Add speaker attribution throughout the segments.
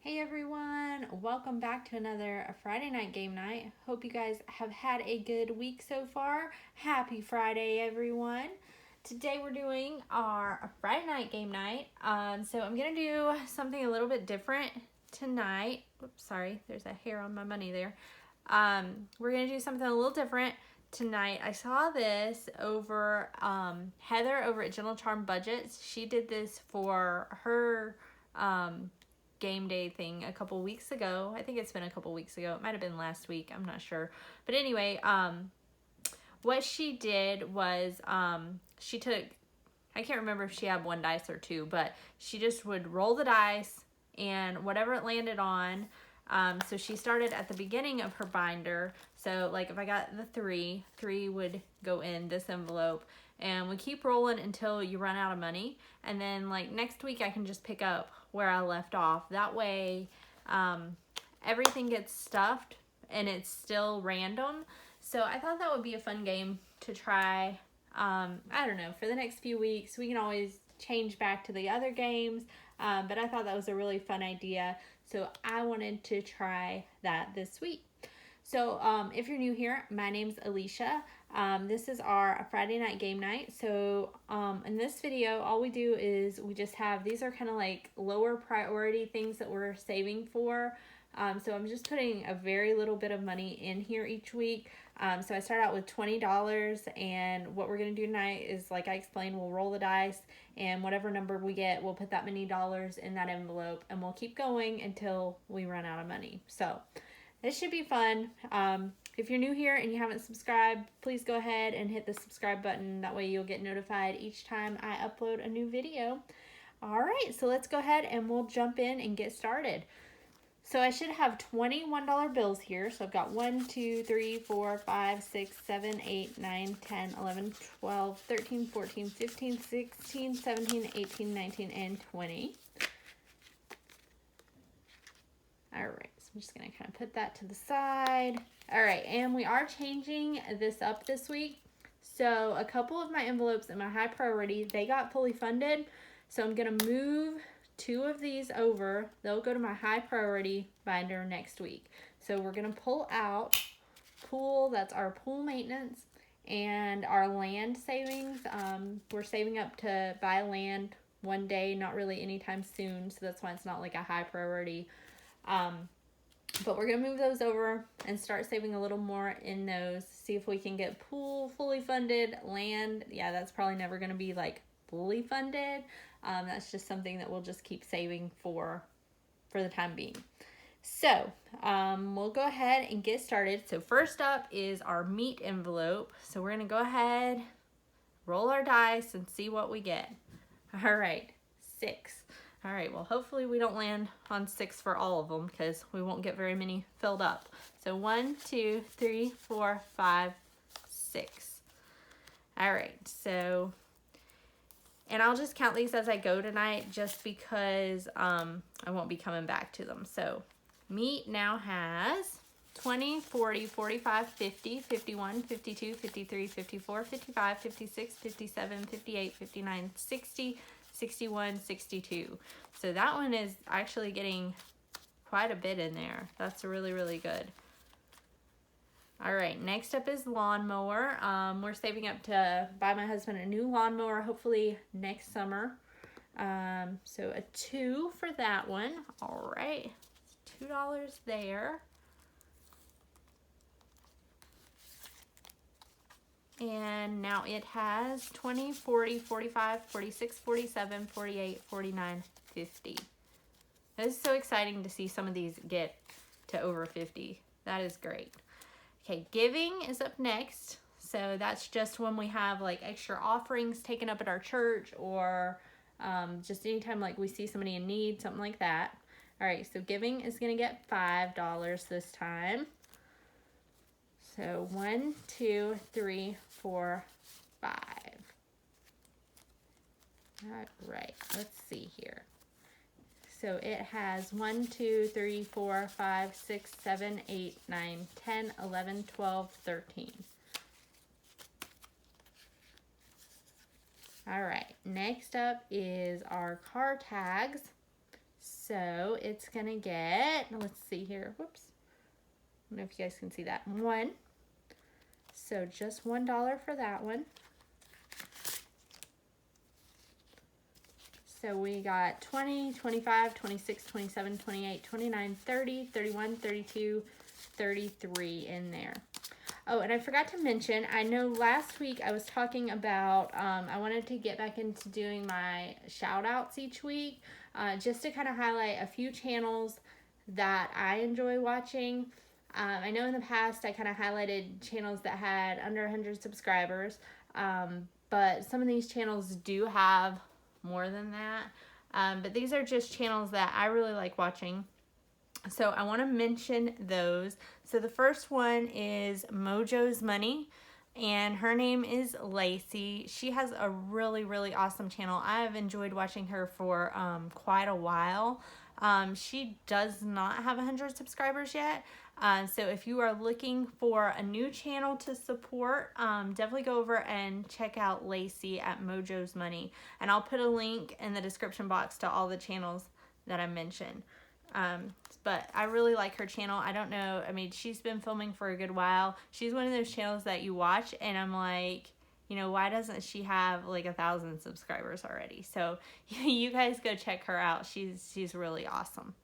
Speaker 1: Hey everyone, welcome back to another Friday night game night. Hope you guys have had a good week so far. Happy Friday, everyone. Today we're doing our Friday night game night. So I'm going to do something a little bit different tonight. Oops, sorry, there's a hair on my money there. We're going to do something a little different tonight. I saw this over Heather over at Gentle Charm Budgets. She did this for her game day thing a couple weeks ago. I think it's been a couple weeks ago. It might have been last week. I'm not sure. But anyway, what she did was she took, I can't remember if she had one dice or two, but she just would roll the dice and whatever it landed on. So she started at the beginning of her binder. So like if I got the three would go in this envelope. And we keep rolling until you run out of money. And then like next week I can just pick up where I left off. That way everything gets stuffed and it's still random. So I thought that would be a fun game to try. I don't know, for the next few weeks. We can always change back to the other games. But I thought that was a really fun idea. So I wanted to try that this week. So if you're new here, my name's Alicia. This is our Friday night game night. So in this video, all we do is we just have, these are kind of like lower priority things that we're saving for. So I'm just putting a very little bit of money in here each week. So I start out with $20, and what we're going to do tonight is, like I explained, we'll roll the dice, and whatever number we get, we'll put that many dollars in that envelope, and we'll keep going until we run out of money. So this should be fun. If you're new here and you haven't subscribed, please go ahead and hit the subscribe button. That way you'll get notified each time I upload a new video. All right, so let's go ahead and we'll jump in and get started. So I should have $21 bills here. So I've got 1, 2, 3, 4, 5, 6, 7, 8, 9, 10, 11, 12, 13, 14, 15, 16, 17, 18, 19, and 20. All right, so I'm just gonna kind of put that to the side. All right, and we are changing this up this week. So a couple of my envelopes in my high priority, they got fully funded. So I'm gonna move 2 of these over. They'll go to my high priority binder next week. So we're gonna pull out pool, that's our pool maintenance, and our land savings. We're saving up to buy land one day, not really anytime soon. So that's why it's not like a high priority. But we're going to move those over and start saving a little more in those. See if we can get pool fully funded. Land, yeah, that's probably never going to be like fully funded. That's just something that we'll just keep saving for the time being. So we'll go ahead and get started. So first up is our meat envelope. So we're going to go ahead, roll our dice, and see what we get. All right, 6. All right, well, hopefully we don't land on 6 for all of them because we won't get very many filled up. So 1, 2, 3, 4, 5, 6. All right, so, and I'll just count these as I go tonight just because I won't be coming back to them. So meat now has 20, 40, 45, 50, 51, 52, 53, 54, 55, 56, 57, 58, 59, 60, 61, 62. So that one is actually getting quite a bit in there. That's really, really good. All right, next up is lawnmower. We're saving up to buy my husband a new lawnmower, hopefully next summer. So a 2 for that one. All right, $2 there. And now it has 20, 40, 45, 46, 47, 48, 49, 50. It is so exciting to see some of these get to over 50. That is great. Okay, giving is up next. So that's just when we have like extra offerings taken up at our church, or just anytime like we see somebody in need, something like that. All right, so giving is going to get $5 this time. So 1, 2, 3, 4, 5. All right, let's see here. So it has 1, 2, 3, 4, 5, 6, 7, 8, 9, 10, 11, 12, 13. All right, next up is our car tags. So it's going to get, let's see here. Whoops. I don't know if you guys can see that. 1. So just $1 for that one. So we got 20, 25, 26, 27, 28, 29, 30, 31, 32, 33 in there. Oh, and I forgot to mention, I know last week I was talking about, I wanted to get back into doing my shout outs each week, just to kind of highlight a few channels that I enjoy watching. I know in the past I kind of highlighted channels that had under 100 subscribers, but some of these channels do have more than that. But these are just channels that I really like watching. So I want to mention those. So the first one is Mojo's Money, and her name is Lacey. She has a really, really awesome channel. I've enjoyed watching her for quite a while. She does not have 100 subscribers yet. So if you are looking for a new channel to support, definitely go over and check out Lacey at Mojo's Money. And I'll put a link in the description box to all the channels that I mentioned. But I really like her channel. I don't know, I mean, she's been filming for a good while. She's one of those channels that you watch and I'm like, you know, why doesn't she have like 1,000 subscribers already? So you guys go check her out. She's really awesome.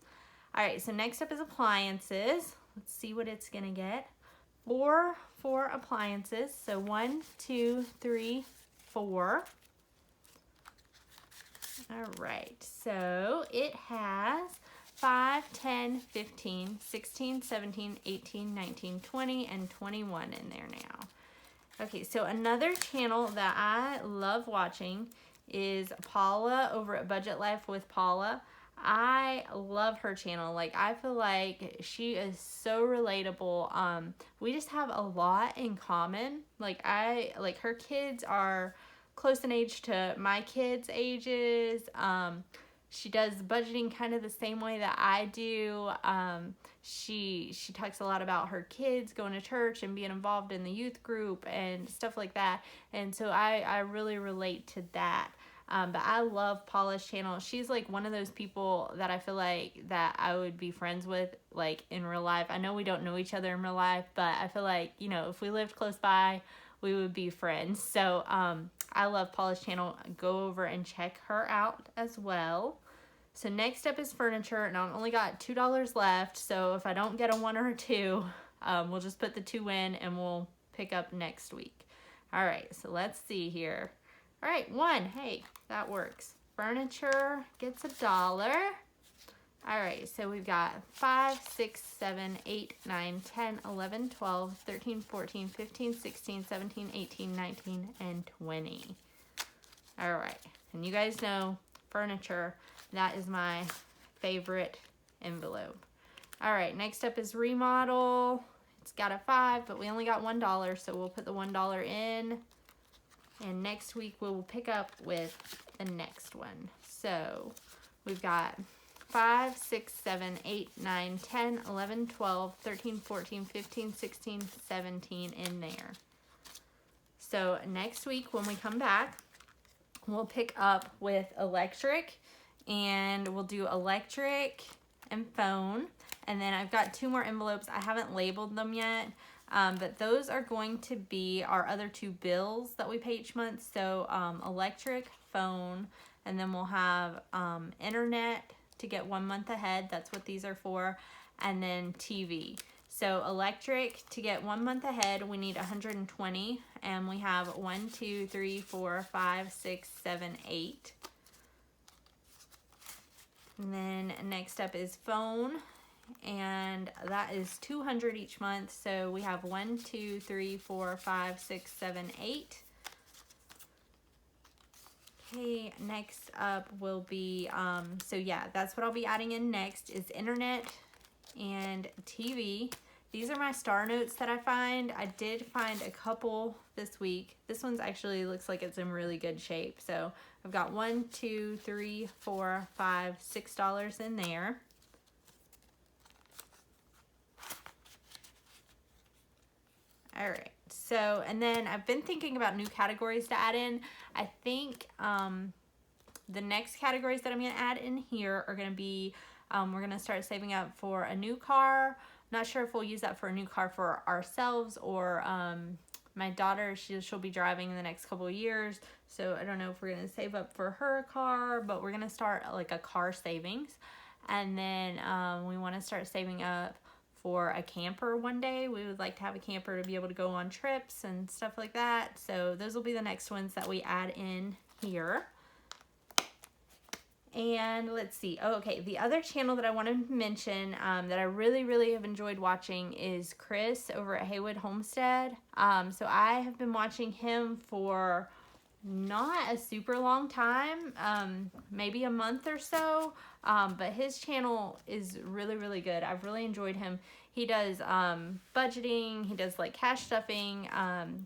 Speaker 1: All right, so next up is appliances. Let's see what it's gonna get. 4 for appliances. So 1, 2, 3, 4. All right, so it has 5, 10, 15, 16, 17, 18, 19, 20, and 21 in there now. Okay, so another channel that I love watching is Paula over at Budget Life with Paula. I love her channel. Like, I feel like she is so relatable. We just have a lot in common. Like, her kids are close in age to my kids' ages. She does budgeting kind of the same way that I do. She talks a lot about her kids going to church and being involved in the youth group and stuff like that. And so I really relate to that. But I love Paula's channel. She's like one of those people that I feel like that I would be friends with, like, in real life. I know we don't know each other in real life, but I feel like, you know, if we lived close by, we would be friends. So I love Paula's channel. Go over and check her out as well. So next up is furniture, and I've only got $2 left. So if I don't get a 1 or a 2, we'll just put the 2 in and we'll pick up next week. All right, so let's see here. All right, 1. Hey, that works. Furniture gets $1. All right, so we've got 5, 6, 7, 8, 9, 10, 11, 12, 13, 14, 15, 16, 17, 18, 19, and 20. All right, and you guys know furniture, that is my favorite envelope. All right, next up is remodel. It's got a 5, but we only got $1, so we'll put the $1 in. And next week we will pick up with the next one. So we've got 5, 6, 7, 8, 9, 10, 11, 12, 13, 14, 15, 16, 17 in there. So next week when we come back, we'll pick up with electric, and we'll do electric and phone. And then I've got 2 more envelopes. I haven't labeled them yet, but those are going to be our other 2 bills that we pay each month. So electric, phone, and then we'll have internet to get 1 month ahead. That's what these are for. And then TV. So electric, to get 1 month ahead, we need 120, and we have 1, 2, 3, 4, 5, 6, 7, 8. And then next up is phone, and that is 200 each month. So we have 1, 2, 3, 4, 5, 6, 7, 8. Okay, next up will be, so yeah, that's what I'll be adding in next is internet and TV. These are my star notes that I find. I did find a couple this week. This one's actually looks like it's in really good shape. So I've got 1, 2, 3, 4, 5, $6 in there. All right, so, and then I've been thinking about new categories to add in. I think the next categories that I'm gonna add in here are gonna be We're going to start saving up for a new car. Not sure if we'll use that for a new car for ourselves or my daughter. She'll be driving in the next couple of years. So I don't know if we're going to save up for her car, but we're going to start like a car savings. And then we want to start saving up for a camper one day. We would like to have a camper to be able to go on trips and stuff like that. So those will be the next ones that we add in here. And let's see. Oh, okay. The other channel that I want to mention that I really have enjoyed watching is Chris over at Haywood Homestead. So I have been watching him for not a super long time, maybe a month or so, but his channel is really good. I've really enjoyed him. He does budgeting, he does like cash stuffing.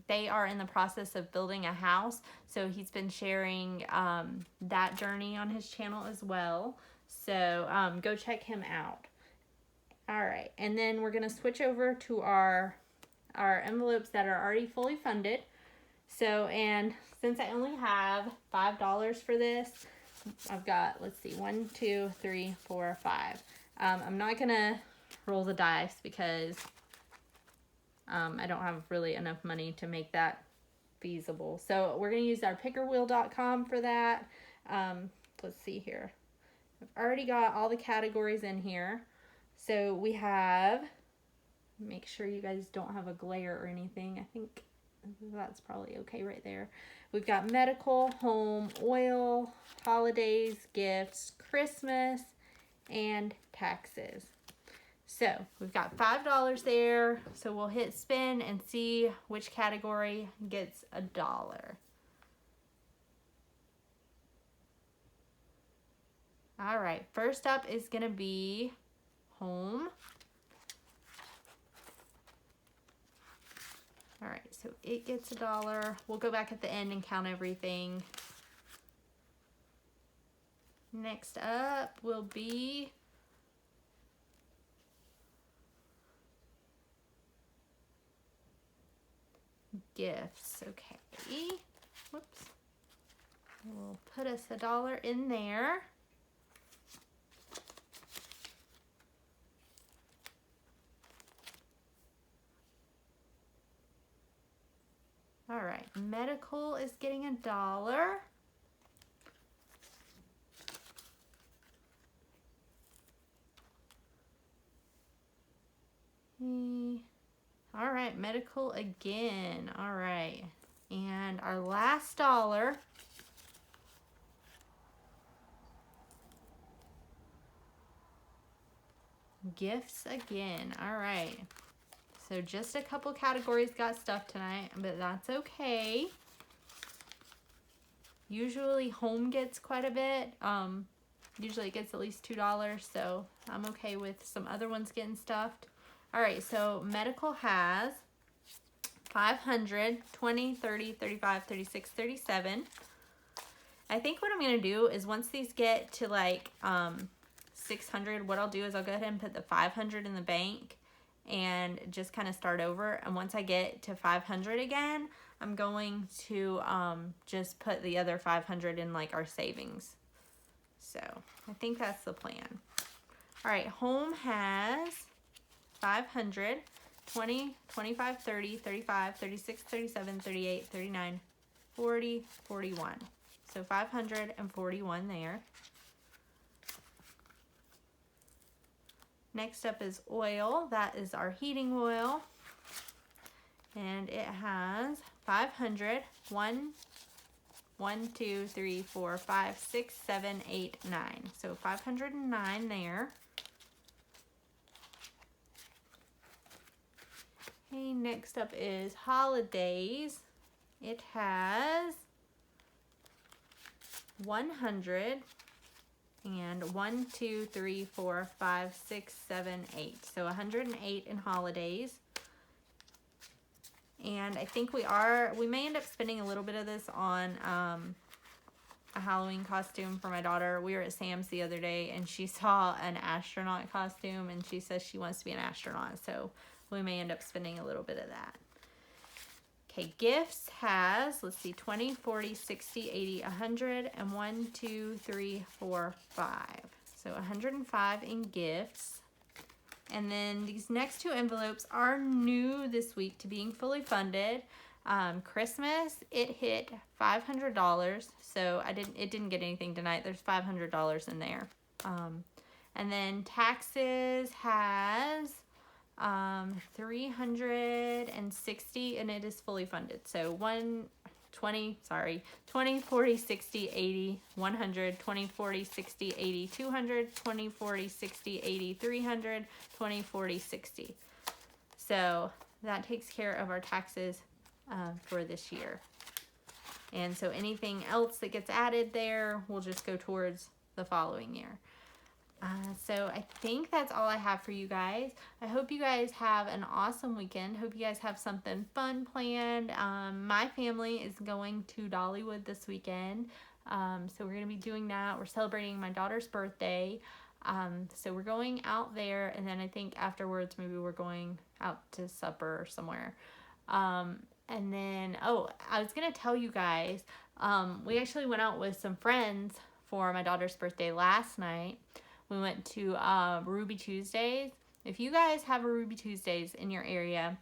Speaker 1: They are in the process of building a house, so he's been sharing that journey on his channel as well. So go check him out. All right, and then we're gonna switch over to our envelopes that are already fully funded. So, and since I only have $5 for this, I've got, let's see, 1, 2, 3, 4, 5. I'm not going to roll the dice because I don't have really enough money to make that feasible. So we're going to use our pickerwheel.com for that. Let's see here. I've already got all the categories in here. So we have, make sure you guys don't have a glare or anything. I think that's probably okay right there. We've got medical, home, oil, holidays, gifts, Christmas, and taxes. So we've got $5 there. So we'll hit spin and see which category gets $1. All right, first up is gonna be home. All right, so it gets $1. We'll go back at the end and count everything. Next up will be gifts. Okay, whoops. We'll put us $1 in there. All right, medical is getting $1. All right, medical again. All right, and our last $1. Gifts again. All right. So just a couple categories got stuffed tonight, but that's okay. Usually home gets quite a bit. Usually it gets at least $2, so I'm okay with some other ones getting stuffed. All right, so medical has 500, 20, 30, 35, 36, 37. I think what I'm going to do is once these get to like 600, what I'll do is I'll go ahead and put the 500 in the bank and just kind of start over. And once I get to 500 again, I'm going to just put the other 500 in like our savings. So I think that's the plan. All right, home has 500, 20, 25, 30, 35, 36, 37, 38, 39, 40, 41. So 541 there. Next up is oil. That is our heating oil. And it has 500, 1, 2, 3, 4, 5, 6, 7, 8, 9. So 509 there. Okay, next up is holidays. It has 100 and 1, 2, 3, 4, 5, 6, 7, 8. So 108 in holidays. And I think we may end up spending a little bit of this on a Halloween costume for my daughter. We were at Sam's the other day and she saw an astronaut costume and she says she wants to be an astronaut. So we may end up spending a little bit of that. Okay, gifts has, let's see, 20, 40, 60, 80, 100, and 1, 2, 3, 4, 5. So $105 in gifts. And then these next two envelopes are new this week to being fully funded. Christmas, it hit $500. So it didn't get anything tonight. There's $500 in there. And then taxes has 360, and it is fully funded. So 20, 40, 60, 80, 100, 20, 40, 60, 80, 200, 20, 40, 60, 80, 300, 20, 40, 60. So that takes care of our taxes for this year. And so anything else that gets added there will just go towards the following year. So I think that's all I have for you guys. I hope you guys have an awesome weekend. Hope you guys have something fun planned. My family is going to Dollywood this weekend. So we're going to be doing that. We're celebrating my daughter's birthday. So we're going out there, and then I think afterwards maybe we're going out to supper or somewhere. And then, I was going to tell you guys, we actually went out with some friends for my daughter's birthday last night. We went to Ruby Tuesdays. If you guys have a Ruby Tuesdays in your area,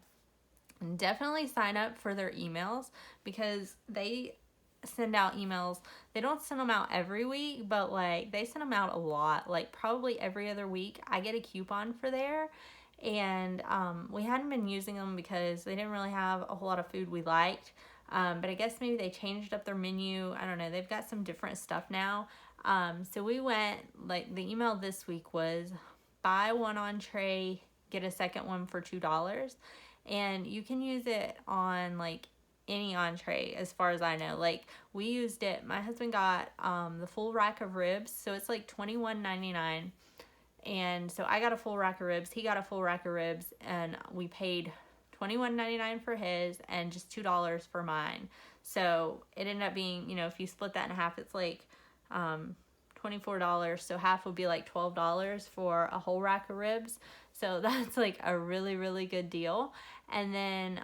Speaker 1: definitely sign up for their emails, because they send out emails. They don't send them out every week, but like they send them out a lot. Like probably every other week I get a coupon for there. And we hadn't been using them because they didn't really have a whole lot of food we liked. But I guess maybe they changed up their menu. I don't know. They've got some different stuff now. So we went, like the email this week was buy one entree, get a second one for $2. And you can use it on like any entree as far as I know. Like we used it, my husband got the full rack of ribs. So it's like $21.99. And so I got a full rack of ribs. He got a full rack of ribs, and we paid $21.99 for his and just $2 for mine. So it ended up being, if you split that in half, it's like $24. So half would be like $12 for a whole rack of ribs. So that's like a really, really good deal. And then,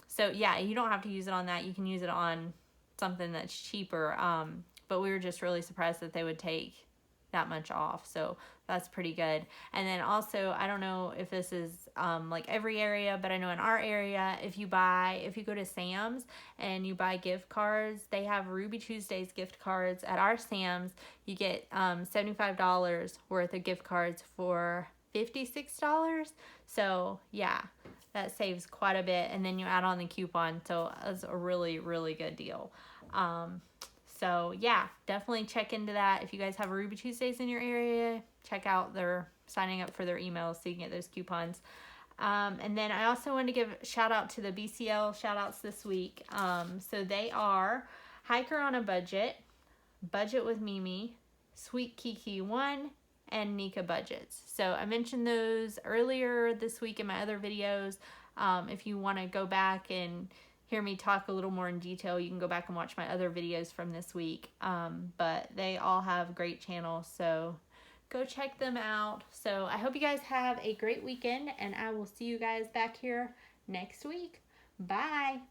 Speaker 1: so yeah, you don't have to use it on that. You can use it on something that's cheaper. But we were just really surprised that they would take that much off. So that's pretty good. And then also, I don't know if this is like every area, but I know in our area, if you go to Sam's and you buy gift cards, they have Ruby Tuesdays gift cards at our Sam's. You get $75 worth of gift cards for $56. So yeah, that saves quite a bit. And then you add on the coupon. So it's a really, really good deal. So yeah, definitely check into that. If you guys have a Ruby Tuesdays in your area, check out their signing up for their emails so you can get those coupons. And then I also want to give a shout out to the BCL shout outs this week. So they are Hiker on a Budget, Budget with Mimi, Sweet Kiki 1, and Nika Budgets. So I mentioned those earlier this week in my other videos. If you want to go back and hear me talk a little more in detail, you can go back and watch my other videos from this week. But they all have great channels, so go check them out. So I hope you guys have a great weekend, and I will see you guys back here next week. Bye.